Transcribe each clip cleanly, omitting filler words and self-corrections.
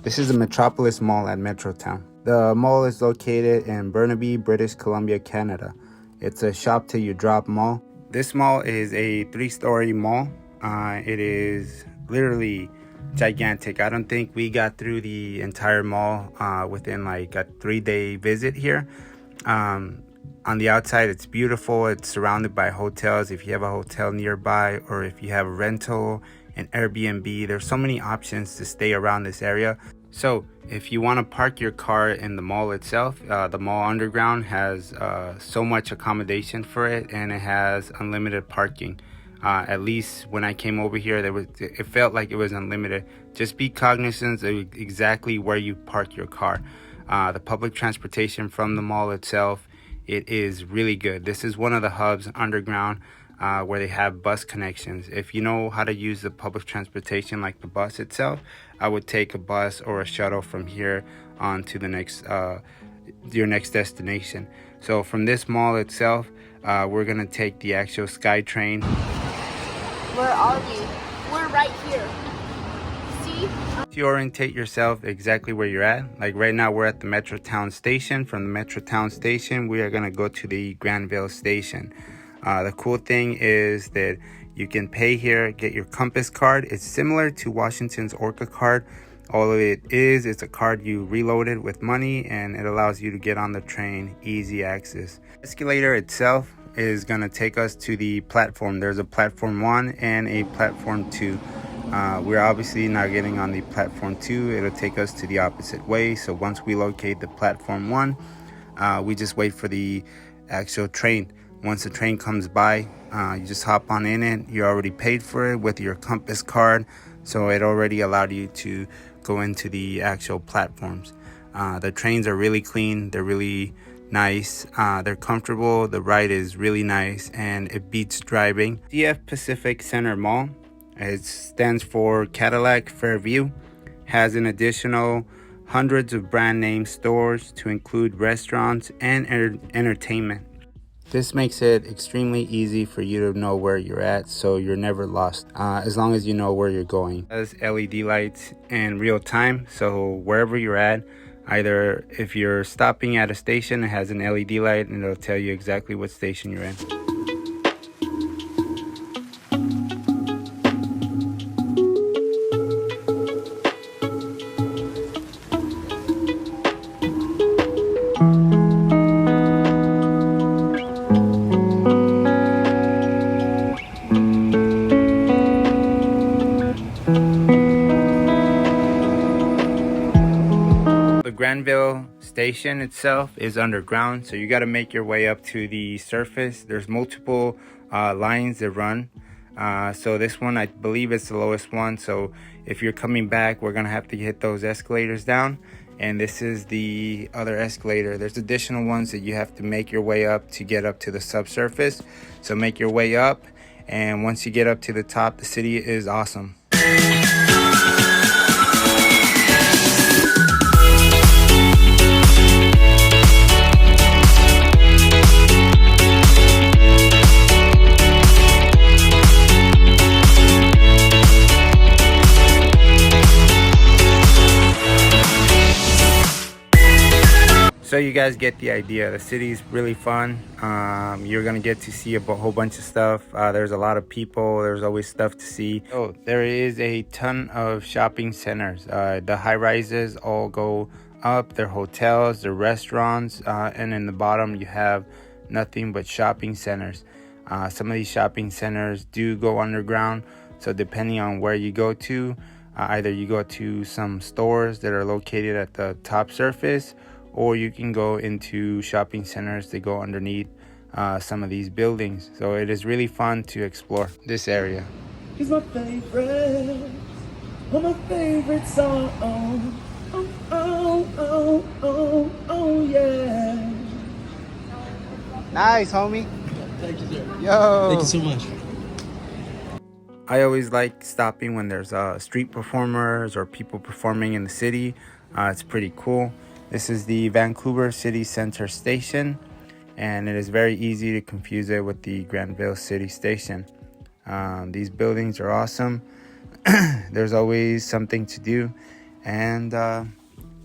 This is the Metropolis Mall at Metrotown. The mall is located in Burnaby, British Columbia, Canada. It's a shop till you drop mall. This mall is a 3-story mall. It is literally gigantic. I don't think we got through the entire mall within like a 3-day visit here. On the outside, it's beautiful. It's surrounded by hotels. If you have a hotel nearby, or if you have a rental, an Airbnb, there's so many options to stay around this area. So if you want to park your car in the mall itself, the mall underground has so much accommodation for it, and it has unlimited parking. At least when I came over here, it felt like it was unlimited. Just be cognizant of exactly where you park your car. The public transportation from the mall itself, it is really good. This is one of the hubs underground where they have bus connections. If you know how to use the public transportation like the bus itself, I would take a bus or a shuttle from here on to the next your next destination. So from this mall itself, we're gonna take the actual SkyTrain. Where are we? We're right here. See? To orientate yourself exactly where you're at. Like right now, we're at the Metrotown station. From the Metrotown station, we are gonna go to the Granville station. The cool thing is that you can pay here, get your Compass card. It's similar to Washington's Orca card. All it is, it's a card you reloaded with money, and it allows you to get on the train, easy access. The escalator itself is gonna take us to the platform. There's a platform 1 and a platform 2. We're obviously not getting on the platform 2. It'll take us to the opposite way. So once we locate the platform 1, we just wait for the actual train. Once the train comes by, you just hop on in it. You already paid for it with your Compass card, so it already allowed you to go into the actual platforms. The trains are really clean. They're really nice. They're comfortable. The ride is really nice, and it beats driving. CF Pacific Center Mall, it stands for Cadillac Fairview, has an additional hundreds of brand name stores to include restaurants and entertainment. This makes it extremely easy for you to know where you're at, so you're never lost, as long as you know where you're going. It has LED lights in real time, so wherever you're at, either if you're stopping at a station, it has an LED light and it'll tell you exactly what station you're in. Granville station itself is underground, so you got to make your way up to the surface. There's multiple lines that run, so this one I believe is the lowest one. So if you're coming back, we're gonna have to hit those escalators down, and this is the other escalator. There's additional ones that you have to make your way up to get up to the subsurface. So make your way up, and once you get up to the top, the city is awesome. So you guys get the idea. The city's really fun. You're gonna get to see a whole bunch of stuff. There's a lot of people. There's always stuff to see. Oh, there is a ton of shopping centers. The high rises all go up. They're hotels, they're restaurants, and in the bottom you have nothing but shopping centers. Some of these shopping centers do go underground. So depending on where you go to, either you go to some stores that are located at the top surface, or you can go into shopping centers that go underneath some of these buildings. So it is really fun to explore this area. He's my favorite, my favorite song. Oh, oh, oh, oh, oh, yeah. Nice, homie. Thank you, sir. Yo. Thank you so much. I always like stopping when there's street performers or people performing in the city. It's pretty cool. This is the Vancouver City Center Station, and it is very easy to confuse it with the Granville City Station. These buildings are awesome. There's always something to do, And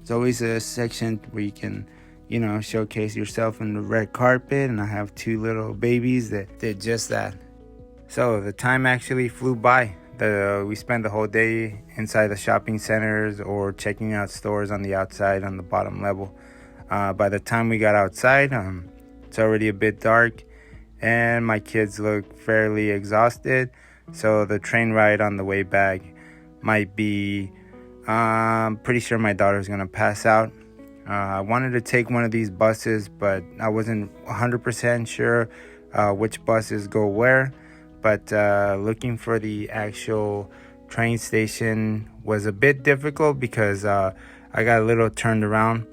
it's always a section where you can, showcase yourself in the red carpet. And I have 2 little babies that did just that. So the time actually flew by. We spent the whole day inside the shopping centers or checking out stores on the outside on the bottom level. By the time we got outside, it's already a bit dark and my kids look fairly exhausted. So the train ride on the way back might be, I'm pretty sure my daughter's gonna pass out. I wanted to take one of these buses, but I wasn't 100% sure which buses go where. But looking for the actual train station was a bit difficult because I got a little turned around.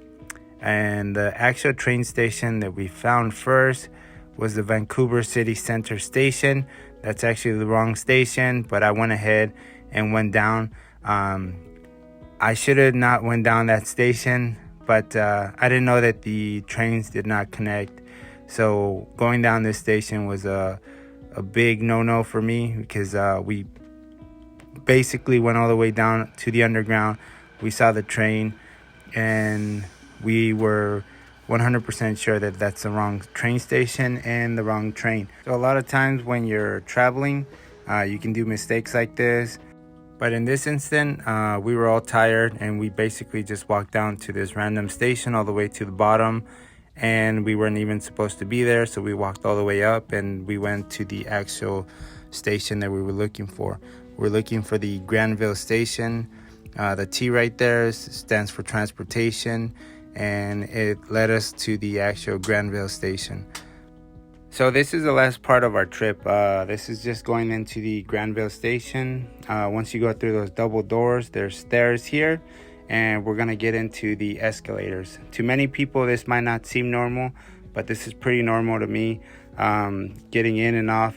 And the actual train station that we found first was the Vancouver City Center station. That's actually the wrong station, but I went ahead and went down. I should have not went down that station, but I didn't know that the trains did not connect. So going down this station was a big no-no for me because we basically went all the way down to the underground. We saw the train and we were 100% sure that that's the wrong train station and the wrong train. So a lot of times when you're traveling, you can do mistakes like this. But in this instant, we were all tired and we basically just walked down to this random station all the way to the bottom. And we weren't even supposed to be there, so we walked all the way up and we went to the actual station that we were looking for. We're looking for the Granville station. The T right there stands for transportation, and it led us to the actual Granville station. So this is the last part of our trip. This is just going into the Granville station. Once you go through those double doors, there's stairs here. And we're gonna get into the escalators. To many people, this might not seem normal, but this is pretty normal to me. Getting in and off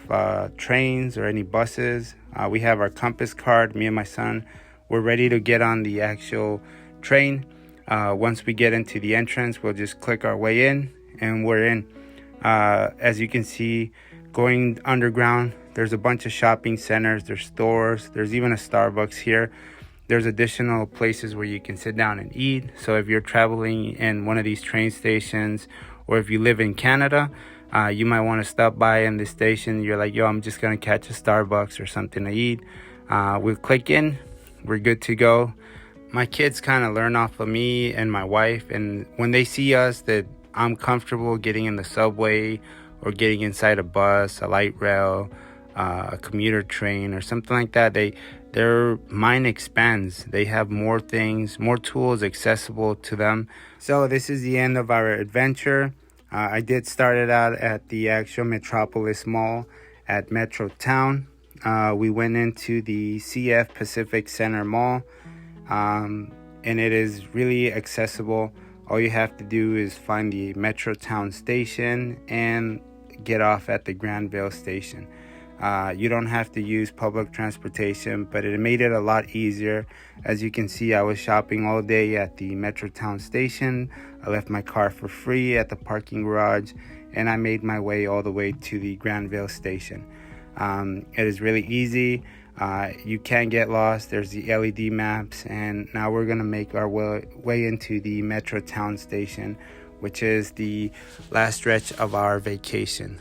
trains or any buses. We have our compass card, me and my son. We're ready to get on the actual train. Once we get into the entrance, we'll just click our way in and we're in. As you can see, going underground, there's a bunch of shopping centers, there's stores, there's even a Starbucks here. There's additional places where you can sit down and eat. So if you're traveling in one of these train stations, or if you live in Canada, you might want to stop by in this station. You're like, yo, I'm just going to catch a Starbucks or something to eat. We'll click in. We're good to go. My kids kind of learn off of me and my wife. And when they see us that I'm comfortable getting in the subway or getting inside a bus, a light rail, a commuter train or something like that, their mind expands. They have more things, more tools accessible to them. So this is the end of our adventure. I did start it out at the actual Metropolis Mall at Metro Town. We went into the CF Pacific Center Mall, and it is really accessible. All you have to do is find the Metro Town station and get off at the Granville station. You don't have to use public transportation, but it made it a lot easier. As you can see, I was shopping all day at the Metrotown station. I left my car for free at the parking garage, and I made my way all the way to the Granville station. It is really easy. You can't get lost. There's the LED maps, and now we're going to make our way into the Metrotown station, which is the last stretch of our vacation.